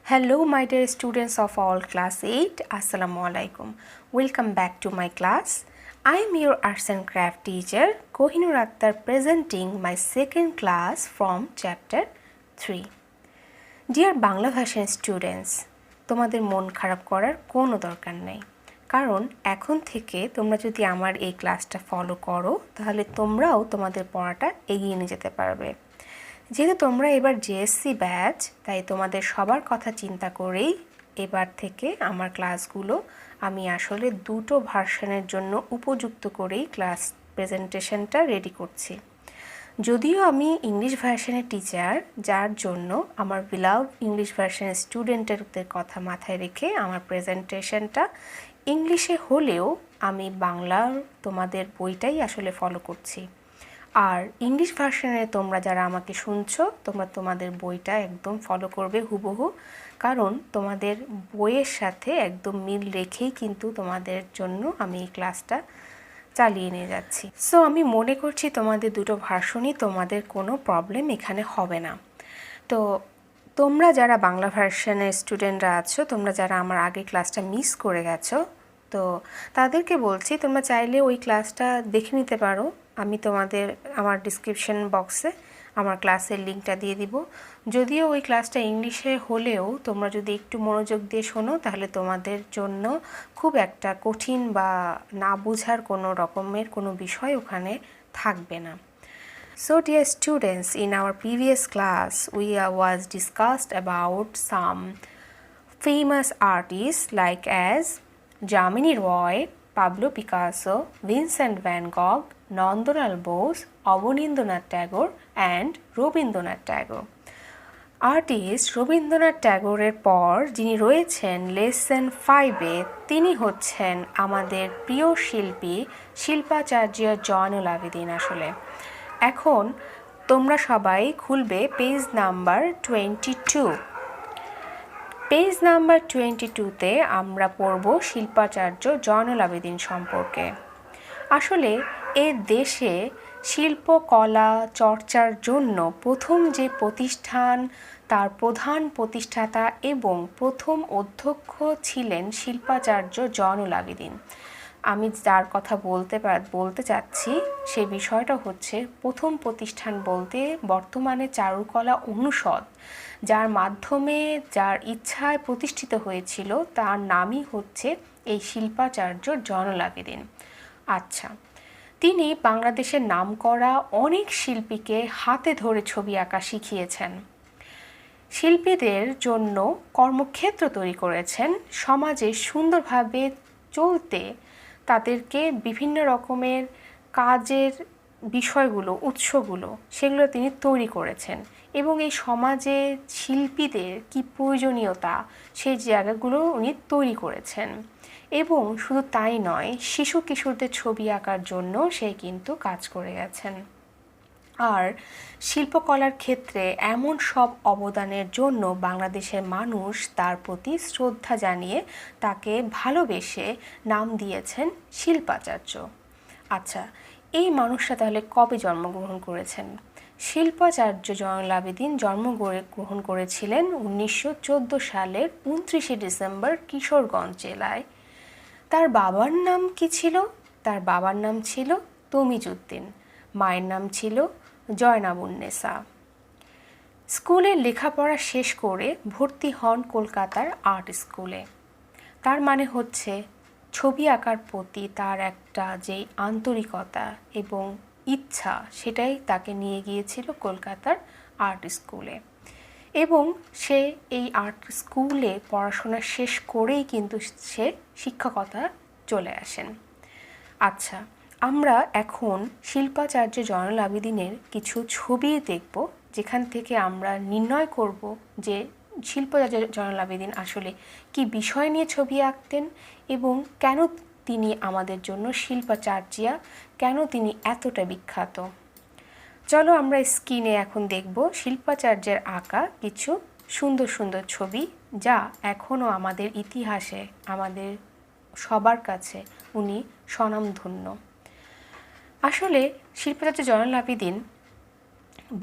Hello, my dear students of all class 8. Assalamu alaikum. Welcome back to my class. I am your arts and craft teacher Kohinoor Akhtar presenting my second class from chapter 3. Dear Bangla ভাষার students, তোমাদের মন খারাপ করার কোনো দরকার নেই, কারণ এখন থেকে তোমরা যদি আমার এই ক্লাসটা ফলো করো তাহলে তোমরাও তোমাদের পড়াটা এগিয়ে নিয়ে যেতে পারবে। যেহেতু তোমরা এবার জেএসসি ব্যাচ, তাই তোমাদের সবার কথা চিন্তা করেই এবার থেকে আমার ক্লাসগুলো আমি আসলে দুটো ভার্সনের জন্য উপযুক্ত করেই ক্লাস প্রেজেন্টেশনটা রেডি করছি। যদিও আমি ইংলিশ ভার্সনের টিচার, যার জন্য আমার বিলাভ ইংলিশ ভার্সনের স্টুডেন্টদের কথা মাথায় রেখে আমার প্রেজেন্টেশনটা ইংলিশে হলেও আমি বাংলার তোমাদের বইটাই আসলে ফলো করছি। আর ইংলিশ ভার্সনে তোমরা যারা আমাকে শুনছো, তোমরা তোমাদের বইটা একদম ফলো করবে হুবহু, কারণ তোমাদের বইয়ের সাথে একদম মিল রেখেই কিন্তু তোমাদের জন্য আমি এই ক্লাসটা চালিয়ে নিয়ে যাচ্ছি। সো আমি মনে করছি তোমাদের দুটো ভার্সনই তোমাদের কোনো প্রবলেম এখানে হবে না। তো তোমরা যারা বাংলা ভার্সনের স্টুডেন্টরা আছো, তোমরা যারা আমার আগে ক্লাসটা মিস করে গেছো, তো তাদেরকে বলছি তোমরা চাইলে ওই ক্লাসটা দেখে নিতে পারো। আমি তোমাদের আমার ডিসক্রিপশন বক্সে আমার ক্লাসের লিঙ্কটা দিয়ে দিব। যদিও ওই ক্লাসটা ইংলিশে হলেও তোমরা যদি একটু মনোযোগ দিয়ে শোনো তাহলে তোমাদের জন্য খুব একটা কঠিন বা না বোঝার কোনো রকমের কোনো বিষয় ওখানে থাকবে না। So dear students, in our previous class we was discussed about some famous artists like as Jamini Roy, Pablo Picasso, Vincent van Gogh, Nandalal Bose, Abanindranath Tagore and Rabindranath Tagore. Artist Rabindranath ট্যাগোরের পর যিনি রয়েছেন lesson 5-এ, তিনি হচ্ছেন আমাদের প্রিয় শিল্পী শিল্পাচার্য জয়নুল আবেদিন। আসলে এখন তোমরা সবাই খুলবে পেজ নাম্বার 22। পেজ নাম্বার 22-তে আমরা পড়ব শিল্পাচার্য জয়নুল আবেদিন সম্পর্কে। আসলে এ দেশে শিল্পকলা চর্চার জন্য প্রথম যে প্রতিষ্ঠান, তার প্রধান প্রতিষ্ঠাতা এবং প্রথম অধ্যক্ষ ছিলেন শিল্পাচার্য জয়নুল আবেদিন। আমি যার কথা বলতে চাচ্ছি সেই বিষয়টা হচ্ছে প্রথম প্রতিষ্ঠান বলতে বর্তমানে চারুকলা অনুষদ, যার মাধ্যমে যার ইচ্ছায় প্রতিষ্ঠিত হয়েছিল তার নামই হচ্ছে এই শিল্পাচার্য জয়নুল আবেদিন। আচ্ছা, তিনি বাংলাদেশের নামকরা অনেক শিল্পীকে হাতে ধরে ছবি আঁকা শিখিয়েছেন, শিল্পীদের জন্য কর্মক্ষেত্র তৈরি করেছেন, সমাজে সুন্দরভাবে চলতে তাদেরকে বিভিন্ন রকমের কাজের বিষয়গুলো, উৎসগুলো, সেগুলো তিনি তৈরি করেছেন এবং এই সমাজে শিল্পীদের কি প্রয়োজনীয়তা সেই জায়গাগুলো উনি তৈরি করেছেন। এবং শুধু তাই নয়, শিশু কিশোরদের ছবি আঁকার জন্য সে কিন্তু কাজ করে গেছেন। আর শিল্পকলার ক্ষেত্রে এমন সব অবদানের জন্য বাংলাদেশের মানুষ তার প্রতি শ্রদ্ধা জানিয়ে তাকে ভালোবেসে নাম দিয়েছেন শিল্পাচার্য। আচ্ছা, এই মানুষটা তাহলে কবে জন্মগ্রহণ করেছেন? শিল্পাচার্য জয়নুল আবেদিন জন্মগ্রহণ করেছিলেন 1914 সালের 29শে ডিসেম্বর কিশোরগঞ্জ জেলায়। তার বাবার নাম কি ছিল? তার বাবার নাম ছিল তমিজউদ্দিন, মায়ের নাম ছিল জয়নাবুন্নেসা। স্কুলে লেখাপড়া শেষ করে ভর্তি হন কলকাতার আর্ট স্কুলে। তার মানে হচ্ছে ছবি আঁকার প্রতি তার একটা যেই আন্তরিকতা এবং ইচ্ছা, সেটাই তাকে নিয়ে গিয়েছিল কলকাতার আর্ট স্কুলে এবং সে এই আর্ট স্কুলে পড়াশোনা শেষ করেই কিন্তু সে শিক্ষকতা চলে আসেন। আচ্ছা, আমরা এখন শিল্পাচার্য জয়নুল আবেদিনের কিছু ছবি দেখব, যেখান থেকে আমরা নির্ণয় করব যে শিল্পাচার্য জয়নুল আবেদিন আসলে কি বিষয় নিয়ে ছবি আঁকতেন এবং কেন তিনি আমাদের জন্য শিল্পাচার্যিয়া, কেন তিনি এতটা বিখ্যাত। চলো আমরা স্ক্রিনে এখন দেখব শিল্পাচার্যের আঁকা কিছু সুন্দর সুন্দর ছবি, যা এখনও আমাদের ইতিহাসে আমাদের সবার কাছে উনি স্বনামধন্য। আসলে শিল্পাচার্য জয়নুল আবেদিন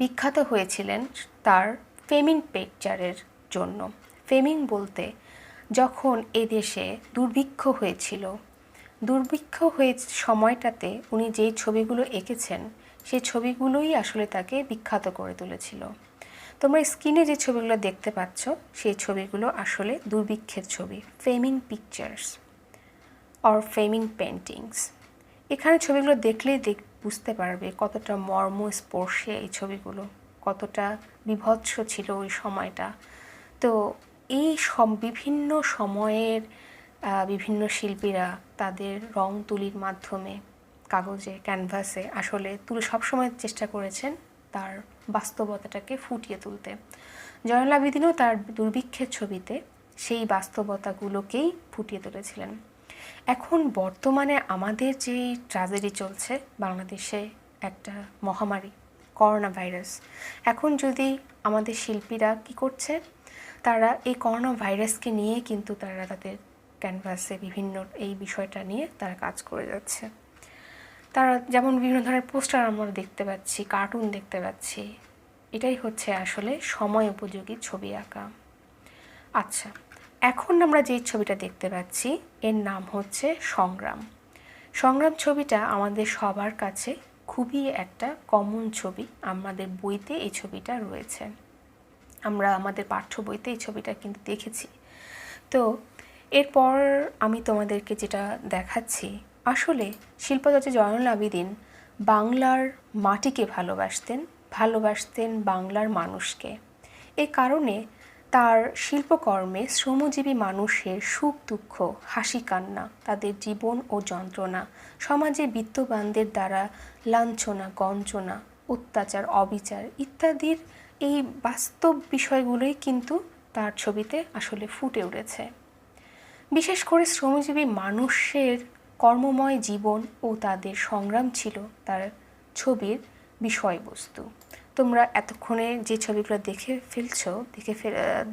বিখ্যাত হয়েছিলেন তার ফেমিন পিকচারের জন্য। ফেমিং বলতে যখন এদেশে দুর্ভিক্ষ হয়েছিল, দুর্ভিক্ষ হয়ে সময়টাতে উনি যেই ছবিগুলো এঁকেছেন সেই ছবিগুলোই আসলে তাকে বিখ্যাত করে তুলেছিল। তোমরা স্ক্রিনে যে ছবিগুলো দেখতে পাচ্ছ সেই ছবিগুলো আসলে দুর্ভিক্ষের ছবি, ফেমিং পিকচার্স অর ফেমিং পেন্টিংস। এখানে ছবিগুলো দেখলেই বুঝতে পারবে কতটা মর্মস্পর্শী এই ছবিগুলো, কতটা বীভৎস ছিল ওই সময়টা। তো এই বিভিন্ন সময়ের বিভিন্ন শিল্পীরা তাদের রং তুলির মাধ্যমে কাগজে, ক্যানভাসে আসলে সবসময় চেষ্টা করেছেন তার বাস্তবতাটাকে ফুটিয়ে তুলতে। জয়নুল আবেদিনও তার দুর্ভিক্ষের ছবিতে সেই বাস্তবতাগুলোকেই ফুটিয়ে তুলেছিলেন। এখন বর্তমানে আমাদের যে ট্র্যাজেডি চলছে বাংলাদেশে, একটা মহামারী করোনা ভাইরাস, এখন যদি আমাদের শিল্পীরা কি করছে, তারা এই করোনা ভাইরাসকে নিয়ে কিন্তু তারা তাদের ক্যানভাসে বিভিন্ন এই বিষয়টা নিয়ে তারা কাজ করে যাচ্ছে। তারা যেমন বিভিন্ন ধরনের পোস্টার আমরা দেখতে পাচ্ছি, কার্টুন দেখতে পাচ্ছি, এটাই হচ্ছে আসলে সময় উপযোগী ছবি আঁকা। আচ্ছা, এখন আমরা যে ছবিটা দেখতে পাচ্ছি এর নাম হচ্ছে সংগ্রাম। সংগ্রাম ছবিটা আমাদের সবার কাছে খুবই একটা কমন ছবি, আমাদের বইতে এই ছবিটা রয়েছে, আমরা আমাদের পাঠ্য বইতে এই ছবিটা কিন্তু দেখেছি। তো এরপর আমি তোমাদেরকে যেটা দেখাচ্ছি, আসলে শিল্পচর্চা জয়নুল আবেদিন বাংলার মাটিকে ভালোবাসতেন বাংলার মানুষকে। এই কারণে তার শিল্পকর্মে শ্রমজীবী মানুষের সুখ দুঃখ, হাসি কান্না, তাদের জীবন ও যন্ত্রণা, সমাজে বিত্তবানদের দ্বারা লাঞ্ছনা, গঞ্জনা, অত্যাচার, অবিচার ইত্যাদির এই বাস্তব বিষয়গুলোই কিন্তু তার ছবিতে আসলে ফুটে উঠেছে। বিশেষ করে শ্রমজীবী মানুষের কর্মময় জীবন ও তাদের সংগ্রাম ছিল তার ছবির বিষয়বস্তু। তোমরা এতক্ষণে যে ছবিগুলো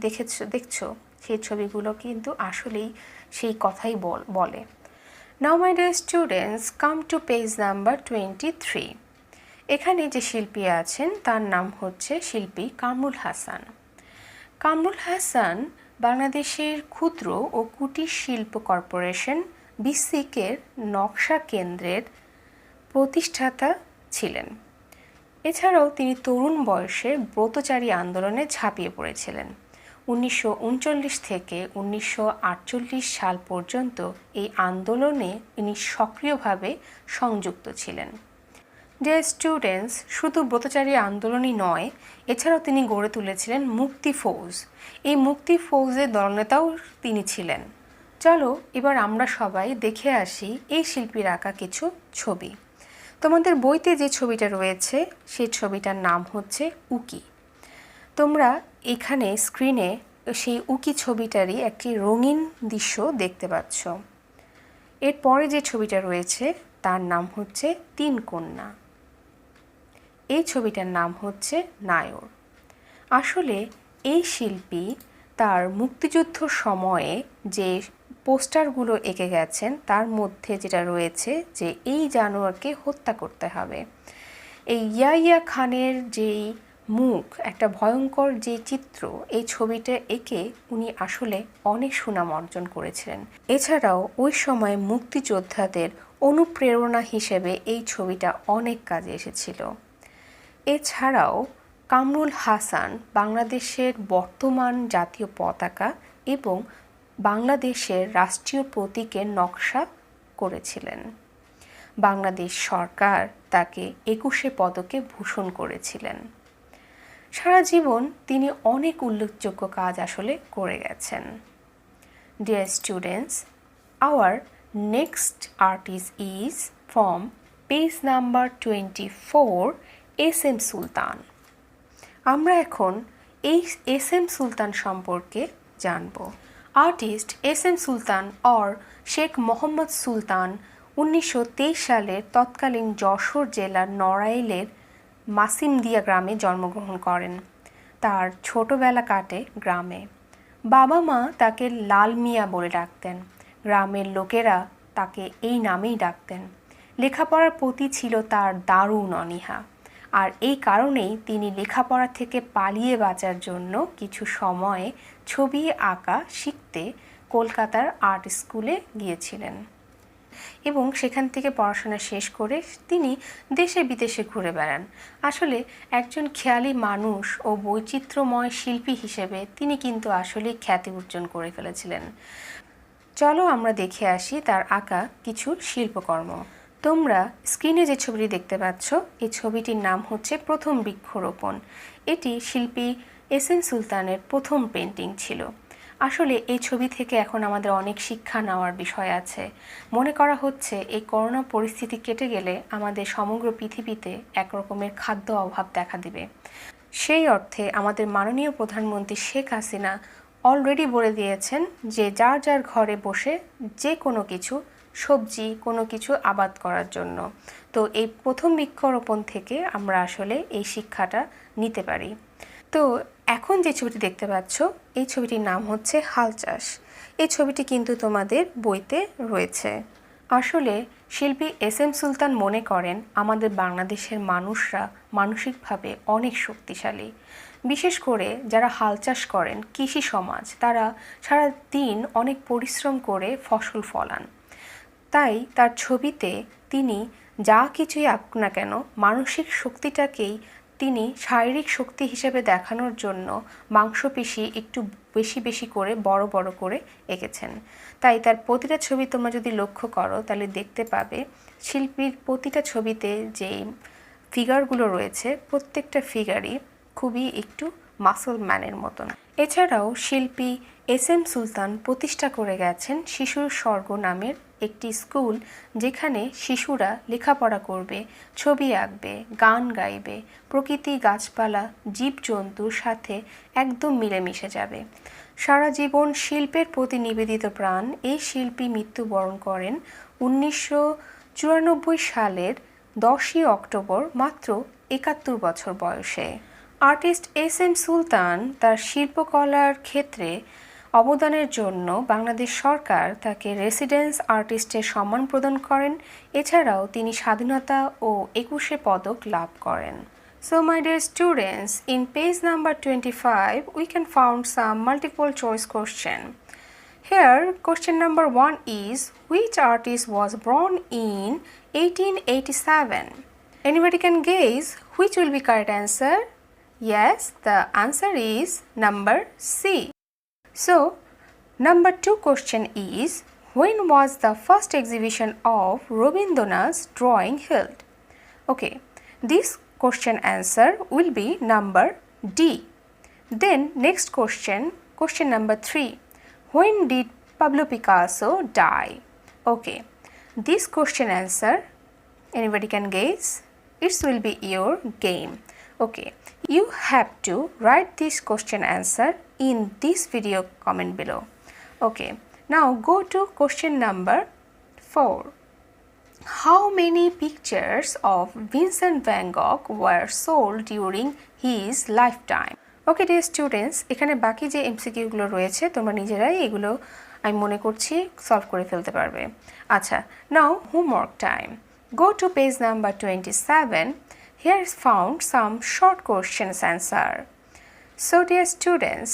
দেখছো সেই ছবিগুলো কিন্তু আসলেই সেই কথাই বলে। Now my dear students, come to page number 23। এখানে যে শিল্পী আছেন তার নাম হচ্ছে শিল্পী কামরুল হাসান। কামরুল হাসান বাংলাদেশের ক্ষুদ্র ও কুটির শিল্প কর্পোরেশন বিসিকের নকশা কেন্দ্রের প্রতিষ্ঠাতা ছিলেন। এছাড়াও তিনি তরুণ বয়সে ব্রতচারী আন্দোলনে ঝাঁপিয়ে পড়েছিলেন। 1939 থেকে 1948 সাল পর্যন্ত এই আন্দোলনে তিনি সক্রিয়ভাবে সংযুক্ত ছিলেন। ডিয়ার স্টুডেন্টস, শুধু ব্রতচারী আন্দোলনই নয়, এছাড়াও তিনি গড়ে তুলেছিলেন মুক্তি ফৌজ। এই মুক্তি ফৌজের দলনেতাও তিনি ছিলেন। চলো এবার আমরা সবাই দেখে আসি এই শিল্পীর আঁকা কিছু ছবি। তোমাদের বইতে যে ছবিটা রয়েছে সেই ছবিটার নাম হচ্ছে উকি। তোমরা এখানে স্ক্রিনে সেই উকি ছবিটারই একটি রঙিন দৃশ্য দেখতে পাচ্ছ। এরপরে যে ছবিটা রয়েছে তার নাম হচ্ছে তিন কন্যা। এই ছবিটার নাম হচ্ছে নায়র। আসলে এই শিল্পী তার মুক্তিযুদ্ধ সময়ে যে পোস্টারগুলো এঁকে গেছেন তার মধ্যে যেটা রয়েছে যে এই জানোয়ারকে হত্যা করতে হবে, এই ইয়াহিয়া খানের যেই মুখ, একটা ভয়ঙ্কর যে চিত্র, এই ছবিটা এঁকে উনি আসলে অনেক সুনাম অর্জন করেছিলেন। এছাড়াও ওই সময় মুক্তিযোদ্ধাদের অনুপ্রেরণা হিসেবে এই ছবিটা অনেক কাজে এসেছিল। এছাড়াও কামরুল হাসান বাংলাদেশের বর্তমান জাতীয় পতাকা এবং বাংলাদেশের রাষ্ট্রীয় প্রতীকের নকশা করেছিলেন। বাংলাদেশ সরকার তাকে 21 পদকে ভূষণ করেছিলেন। সারা জীবন তিনি অনেক উল্লেখযোগ্য কাজ আসলে করে গেছেন। Dear students, our next artist is from page number 24, S M Sultan. আমরা এখন এই এস এম সুলতান সম্পর্কে জানব। Artist S M Sultan or Sheikh Mohammad Sultan 1923 সালের তৎকালীন যশোর জেলার নড়াইলের মাসিমদিয়া গ্রামে জন্মগ্রহণ করেন। তার ছোটবেলা কাটে গ্রামে। বাবা মা তাকে লাল মিয়া বলে ডাকতেন। গ্রামের লোকেরা তাকে এই নামেই ডাকতেন। লেখাপড়ার প্রতি ছিল তার দারুণ অনীহা। আর এই কারণেই তিনি লেখাপড়া থেকে পালিয়ে বাঁচার জন্য কিছু সময়ে ছবি আঁকা শিখতে কলকাতার আর্ট স্কুলে গিয়েছিলেন এবং সেখান থেকে পড়াশোনা শেষ করে তিনি দেশে বিদেশে ঘুরে বেড়ান। আসলে একজন খেয়ালি মানুষ ও বৈচিত্র্যময় শিল্পী হিসেবে তিনি কিন্তু আসলে খ্যাতি অর্জন করে ফেলেছিলেন। চলো আমরা দেখে আসি তার আঁকা কিছু শিল্পকর্ম। তোমরা স্ক্রিনে যে ছবিটি দেখতে পাচ্ছ, এই ছবিটির নাম হচ্ছে প্রথম বৃক্ষরোপণ। এটি শিল্পী এস.এম. সুলতানের প্রথম পেন্টিং ছিল। আসলে এই ছবি থেকে এখন আমাদের অনেক শিক্ষা নেওয়ার বিষয় আছে। মনে করা হচ্ছে এই করোনা পরিস্থিতি কেটে গেলে আমাদের সমগ্র পৃথিবীতে একরকমের খাদ্য অভাব দেখা দিবে। সেই অর্থে আমাদের মাননীয় প্রধানমন্ত্রী শেখ হাসিনা অলরেডি বলে দিয়েছেন যে যার যার ঘরে বসে যে কোনো কিছু সবজি কোনো কিছু আবাদ করার জন্য। তো এই প্রথম বৃক্ষরোপণ থেকে আমরা আসলে এই শিক্ষাটা নিতে পারি। তো এখন যে ছবিটি দেখতে পাচ্ছ, এই ছবিটির নাম হচ্ছে হাল চাষ। এই ছবিটি কিন্তু তোমাদের বইতে রয়েছে। আসলে শিল্পী এস.এম. সুলতান মনে করেন আমাদের বাংলাদেশের মানুষরা মানসিকভাবে অনেক শক্তিশালী। বিশেষ করে যারা হাল চাষ করেন, কৃষি সমাজ, তারা সারা দিন অনেক পরিশ্রম করে ফসল ফলান। তাই তার ছবিতে তিনি যা কিছুই আঁকুক না কেন, মানসিক শক্তিটাকেই তিনি শারীরিক শক্তি হিসেবে দেখানোর জন্য মাংসপেশি একটু বেশি বেশি করে বড় বড় করে এঁকেছেন। তাই তার প্রতিটা ছবি তোমরা যদি লক্ষ্য করো তাহলে দেখতে পাবে শিল্পীর প্রতিটা ছবিতে যে ফিগারগুলো রয়েছে প্রত্যেকটা ফিগারই খুবই একটু মাসল ম্যানের মতন। এছাড়াও শিল্পী এস.এম. সুলতান প্রতিষ্ঠা করে গেছেন শিশুর স্বর্গ নামের একটি স্কুল, যেখানে শিশুরা লেখাপড়া করবে, ছবি আঁকবে, গান গাইবে, প্রকৃতি, গাছপালা, জীবজন্তুর সাথে একদম মিলেমিশে যাবে। সারা জীবন শিল্পের প্রতি নিবেদিত প্রাণ এই শিল্পী মৃত্যুবরণ করেন 1994 সালের 10ই অক্টোবর মাত্র 71 বছর বয়সে। Artist SM. সুলতান তার শিল্পকলার ক্ষেত্রে অবদানের জন্য বাংলাদেশ সরকার তাকে রেসিডেন্স আর্টিস্টের সম্মান প্রদান করেন। এছাড়াও তিনি স্বাধীনতা ও 21 পদক লাভ করেন। So my dear students, in page number 25 we can found some multiple choice question. Here question number 1 is which artist was born in 1887? Anybody can guess which will be correct answer? Yes, the answer is number C. So, number 2 question is when was the first exhibition of Rabindranath's drawing held? Okay, this question answer will be number D. Then next question, question number 3. When did Pablo Picasso die? Okay, this question answer, anybody can guess? It will be your game. Okay, you have to write this question answer in this video comment below. Okay, now go to question number 4. How many pictures of Vincent van Gogh were sold during his lifetime? Okay dear students, এখানে বাকি যে MCQ গুলো রয়েছে তোমরা নিজেরাই এগুলো আমি মনে করছি সলভ করে ফেলতে পারবে। আচ্ছা, now homework time. Go to page number 27. Here is found some short questions answer. So dear students,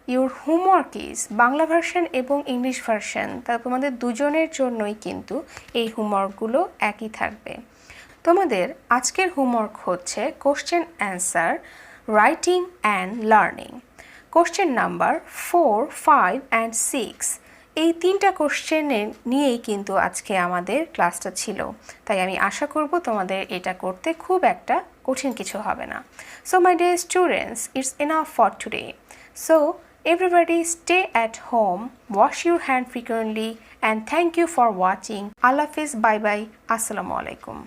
your homework is Bangla version এবং ইংলিশ ভার্সন, তা তোমাদের দুজনের জন্যই কিন্তু এই হোমওয়ার্কগুলো একই থাকবে। তোমাদের আজকের হোমওয়ার্ক হচ্ছে question answer writing and learning. Question number 4, 5 and 6 এই তিনটা কোশ্চেনের নিয়েই কিন্তু আজকে আমাদের ক্লাসটা ছিল। তাই আমি আশা করব তোমাদের এটা করতে খুব একটা কঠিন কিছু হবে না। So my dear students, it's enough for today. So everybody stay at home, wash your hand frequently and thank you for watching. Allah Hafiz, bye bye, Assalamu alaikum.